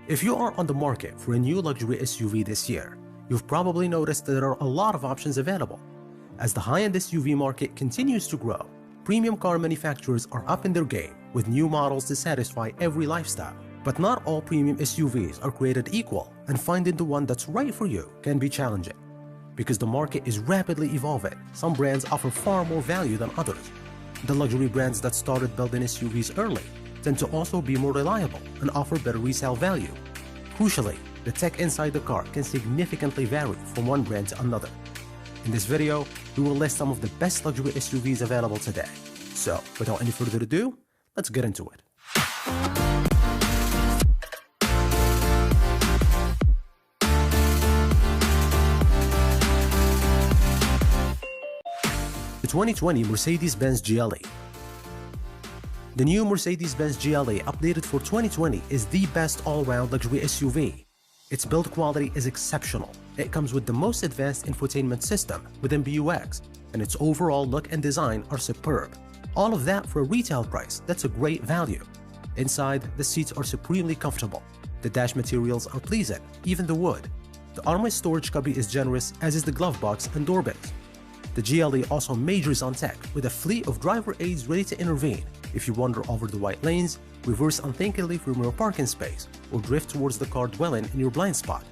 If you are on the market for a new luxury SUV this year, you've probably noticed that there are a lot of options available. As the high-end SUV market continues to grow, premium car manufacturers are up in their game with new models to satisfy every lifestyle. But not all premium SUVs are created equal, and finding the one that's right for you can be challenging. Because the market is rapidly evolving, some brands offer far more value than others. The luxury brands that started building SUVs early tend to also be more reliable and offer better resale value. Crucially, the tech inside the car can significantly vary from one brand to another. In this video, we will list some of the best luxury SUVs available today. So, without any further ado, let's get into it. The 2020 Mercedes-Benz GLE. The new Mercedes-Benz GLE updated for 2020 is the best all-round luxury SUV. Its build quality is exceptional. It comes with the most advanced infotainment system with MBUX, and its overall look and design are superb. All of that for a retail price that's a great value. Inside, the seats are supremely comfortable. The dash materials are pleasing, even the wood. The armrest storage cubby is generous, as is the glove box and door bins. The GLE also majors on tech with a fleet of driver aids ready to intervene if you wander over the white lanes, reverse unthinkingly from your parking space, or drift towards the car dwelling in your blind spot.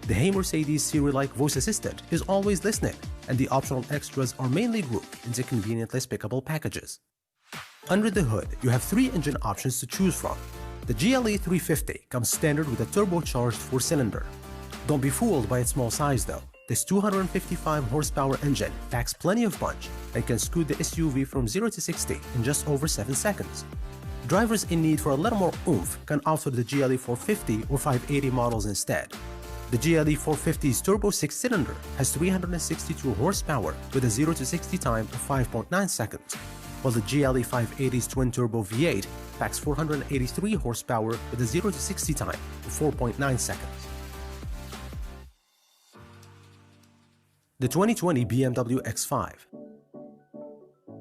The Hey Mercedes Siri-like voice assistant is always listening, and the optional extras are mainly grouped into conveniently pickable packages. Under the hood, you have 3 engine options to choose from. The GLE 350 comes standard with a turbocharged 4-cylinder. Don't be fooled by its small size though. This 255 horsepower engine packs plenty of punch and can scoot the SUV from 0 to 60 in just over 7 seconds. Drivers in need for a little more oomph can opt for the GLE 450 or 580 models instead. The GLE 450's turbo 6-cylinder has 362 horsepower with a 0 to 60 time of 5.9 seconds, while the GLE 580's twin-turbo V8 packs 483 horsepower with a 0 to 60 time of 4.9 seconds. The 2020 BMW X5.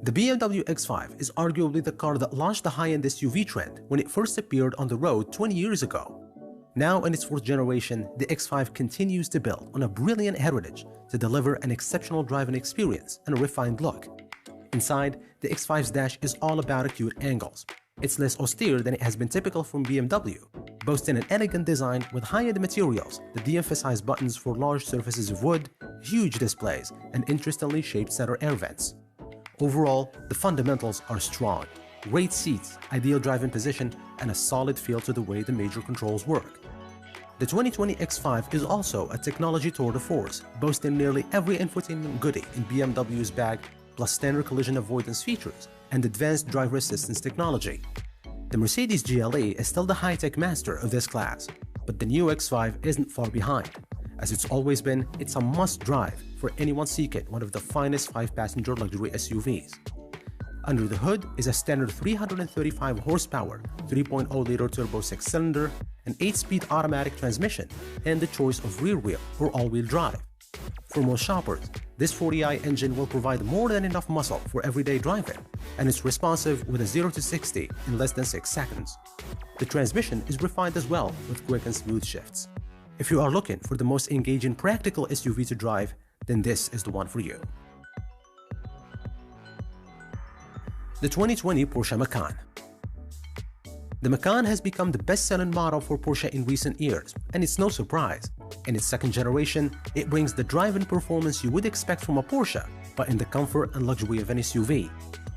The BMW X5 is arguably the car that launched the high-end SUV trend when it first appeared on the road 20 years ago. Now in its 4th generation, the X5 continues to build on a brilliant heritage to deliver an exceptional driving experience and a refined look. Inside, the X5's dash is all about acute angles. It's less austere than it has been typical from BMW, boasting an elegant design with high-end materials that de-emphasize buttons for large surfaces of wood, huge displays, and interestingly shaped center air vents. Overall, the fundamentals are strong. Great seats, ideal driving position, and a solid feel to the way the major controls work. The 2020 X5 is also a technology tour de force, boasting nearly every infotainment goodie in BMW's bag, plus standard collision avoidance features and advanced driver assistance technology. The Mercedes GLE is still the high-tech master of this class, but the new X5 isn't far behind. As it's always been, it's a must-drive for anyone seeking one of the finest 5-passenger luxury SUVs. Under the hood is a standard 335 horsepower, 3.0-liter turbo 6-cylinder, an 8-speed automatic transmission, and the choice of rear-wheel or all-wheel drive. For most shoppers, this 40i engine will provide more than enough muscle for everyday driving, and it's responsive with a 0 to 60 in less than 6 seconds. The transmission is refined as well with quick and smooth shifts. If you are looking for the most engaging practical SUV to drive, then this is the one for you. The 2020 Porsche Macan. The Macan has become the best-selling model for Porsche in recent years, and it's no surprise. In its 2nd generation, it brings the driving performance you would expect from a Porsche, but in the comfort and luxury of an SUV.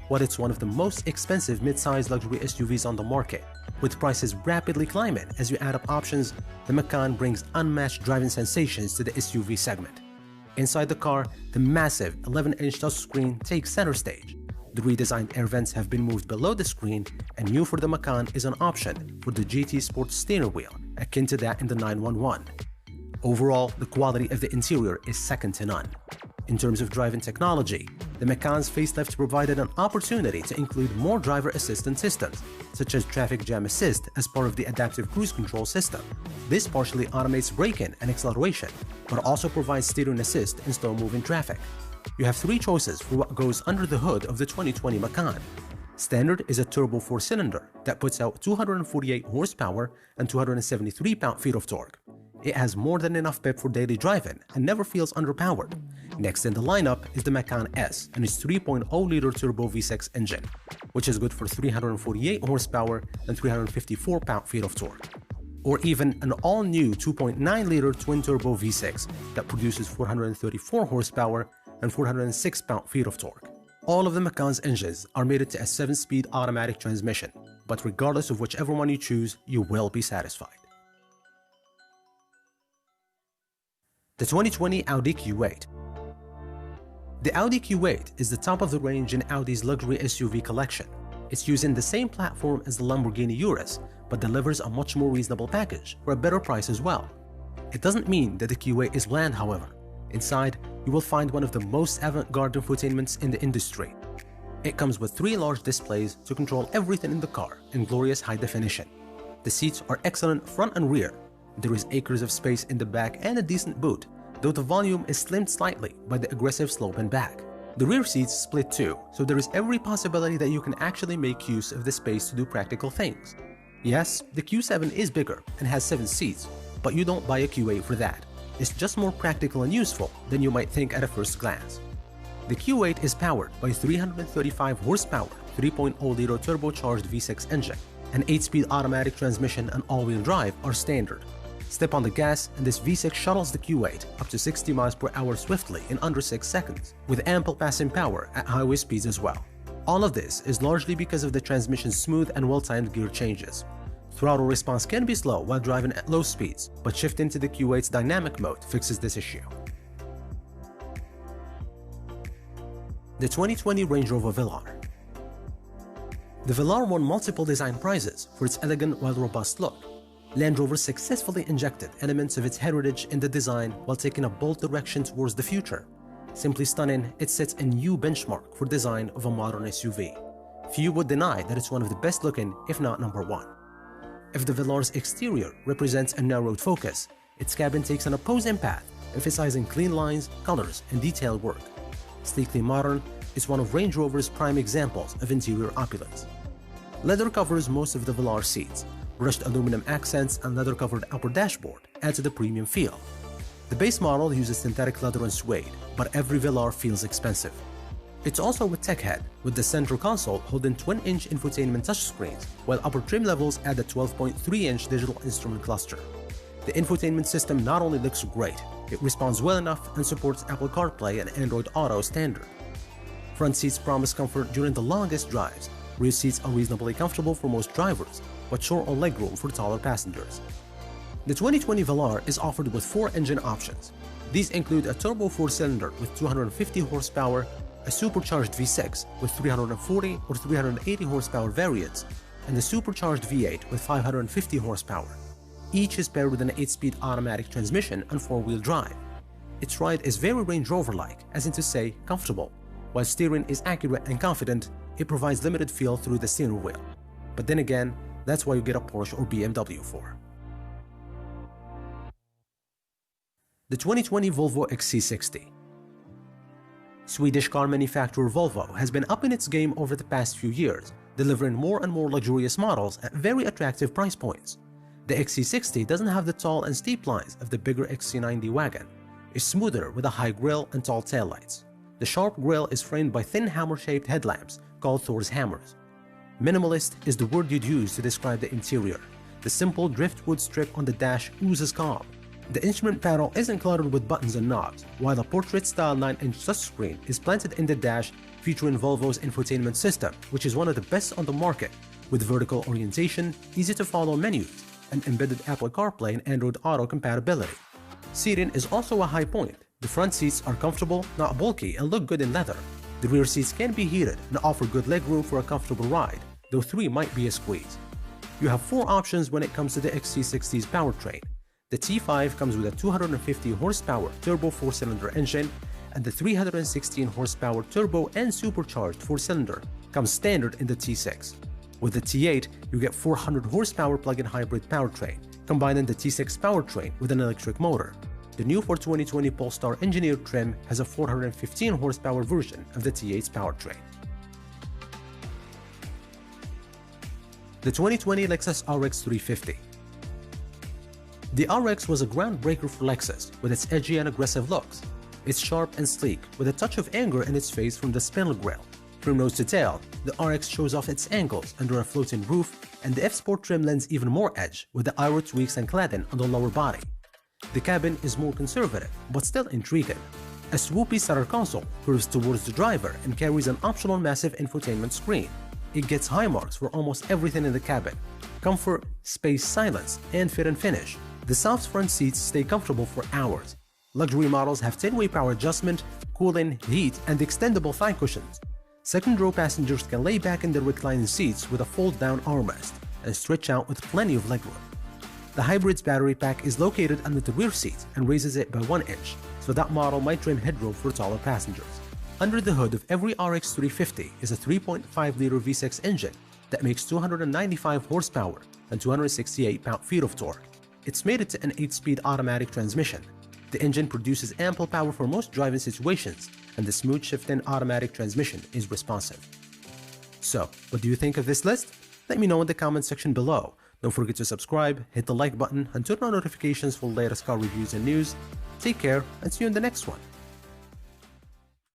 While it's one of the most expensive mid-size luxury SUVs on the market, with prices rapidly climbing as you add up options, the Macan brings unmatched driving sensations to the SUV segment. Inside the car, the massive 11-inch touchscreen takes center stage. The redesigned air vents have been moved below the screen, and new for the Macan is an option for the GT Sport steering wheel, akin to that in the 911. Overall, the quality of the interior is second to none. In terms of driving technology, the Macan's facelift provided an opportunity to include more driver assistance systems, such as traffic jam assist as part of the adaptive cruise control system. This partially automates braking and acceleration, but also provides steering assist in slow-moving traffic. You have 3 choices for what goes under the hood of the 2020 Macan. Standard is a turbo 4-cylinder that puts out 248 horsepower and 273 pound-feet of torque. It has more than enough pep for daily driving and never feels underpowered. Next in the lineup is the Macan S and its 3.0-liter turbo V6 engine, which is good for 348 horsepower and 354 pound-feet of torque. Or even an all-new 2.9-liter twin-turbo V6 that produces 434 horsepower and 406 pound-feet of torque. All of the Macan's engines are mated to a 7-speed automatic transmission, but regardless of whichever one you choose, you will be satisfied. The 2020 Audi Q8. The Audi Q8 is the top of the range in Audi's luxury SUV collection. It's using the same platform as the Lamborghini Urus, but delivers a much more reasonable package for a better price as well. It doesn't mean that the Q8 is bland, however. Inside, you will find one of the most avant-garde infotainments in the industry. It comes with 3 large displays to control everything in the car in glorious high definition. The seats are excellent front and rear. There is acres of space in the back and a decent boot, though the volume is slimmed slightly by the aggressive slope in back. The rear seats split too, so there is every possibility that you can actually make use of the space to do practical things. Yes, the Q7 is bigger and has 7 seats, but you don't buy a Q8 for that. It's just more practical and useful than you might think at a first glance. The Q8 is powered by a 335 horsepower 3.0-liter turbocharged V6 engine. An 8-speed automatic transmission and all-wheel drive are standard. Step on the gas and this V6 shuttles the Q8 up to 60 miles per hour swiftly in under 6 seconds, with ample passing power at highway speeds as well. All of this is largely because of the transmission's smooth and well-timed gear changes. Throttle response can be slow while driving at low speeds, but shifting to the Q8's dynamic mode fixes this issue. The 2020 Range Rover Velar. The Velar won multiple design prizes for its elegant while robust look. Land Rover successfully injected elements of its heritage in the design while taking a bold direction towards the future. Simply stunning, it sets a new benchmark for design of a modern SUV. Few would deny that it's one of the best looking, if not number one. If the Velar's exterior represents a narrowed focus, its cabin takes an opposing path, emphasizing clean lines, colors, and detailed work. Sleekly modern, it's one of Range Rover's prime examples of interior opulence. Leather covers most of the Velar seats. Brushed aluminum accents and leather-covered upper dashboard add to the premium feel. The base model uses synthetic leather and suede, but every Velar feels expensive. It's also a tech head, with the central console holding 20-inch infotainment touchscreens, while upper trim levels add a 12.3-inch digital instrument cluster. The infotainment system not only looks great, it responds well enough and supports Apple CarPlay and Android Auto standard. Front seats promise comfort during the longest drives. Rear seats are reasonably comfortable for most drivers, but short on legroom for taller passengers. The 2020 Velar is offered with 4 engine options. These include a turbo 4-cylinder with 250 horsepower, a supercharged V6 with 340 or 380 horsepower variants, and a supercharged V8 with 550 horsepower. Each is paired with an 8-speed automatic transmission and 4-wheel drive. Its ride is very Range Rover-like, as in to say, comfortable. While steering is accurate and confident, it provides limited feel through the steering wheel. But then again, that's why you get a Porsche or BMW for. The 2020 Volvo XC60. Swedish car manufacturer Volvo has been upping its game over the past few years, delivering more and more luxurious models at very attractive price points. The XC60 doesn't have the tall and steep lines of the bigger XC90 wagon. It's smoother with a high grille and tall taillights. The sharp grille is framed by thin hammer-shaped headlamps called Thor's hammers. Minimalist is the word you'd use to describe the interior. The simple driftwood strip on the dash oozes calm. The instrument panel isn't cluttered with buttons and knobs, while a portrait-style 9-inch touchscreen is planted in the dash featuring Volvo's infotainment system, which is one of the best on the market, with vertical orientation, easy-to-follow menus, and embedded Apple CarPlay and Android Auto compatibility. Seating is also a high point. The front seats are comfortable, not bulky, and look good in leather. The rear seats can be heated and offer good legroom for a comfortable ride, though 3 might be a squeeze. You have 4 options when it comes to the XC60's powertrain. The T5 comes with a 250 horsepower turbo 4-cylinder engine, and the 316 horsepower turbo and supercharged 4-cylinder comes standard in the T6. With the T8, you get 400 horsepower plug-in hybrid powertrain, combining the T6 powertrain with an electric motor. The new for 2020 Polestar engineered trim has a 415 horsepower version of the T8's powertrain. The 2020 Lexus RX 350. The RX was a groundbreaker for Lexus with its edgy and aggressive looks. It's sharp and sleek, with a touch of anger in its face from the spindle grille. From nose to tail, the RX shows off its angles under a floating roof, and the F-Sport trim lends even more edge with the aero tweaks and cladding on the lower body. The cabin is more conservative, but still intriguing. A swoopy center console curves towards the driver and carries an optional massive infotainment screen. It gets high marks for almost everything in the cabin: comfort, space, silence, and fit and finish. The soft front seats stay comfortable for hours. Luxury models have 10-way power adjustment, cooling, heat, and extendable thigh cushions. Second-row passengers can lay back in their reclining seats with a fold-down armrest and stretch out with plenty of legroom. The hybrid's battery pack is located under the rear seat and raises it by 1 inch, so that model might trim headroom for taller passengers. Under the hood of every RX 350 is a 3.5-liter V6 engine that makes 295 horsepower and 268 pound-feet of torque. It's mated to an 8-speed automatic transmission. The engine produces ample power for most driving situations, and the smooth shifting automatic transmission is responsive. So, what do you think of this list? Let me know in the comment section below. Don't forget to subscribe, hit the like button, and turn on notifications for latest car reviews and news. Take care, and see you in the next one.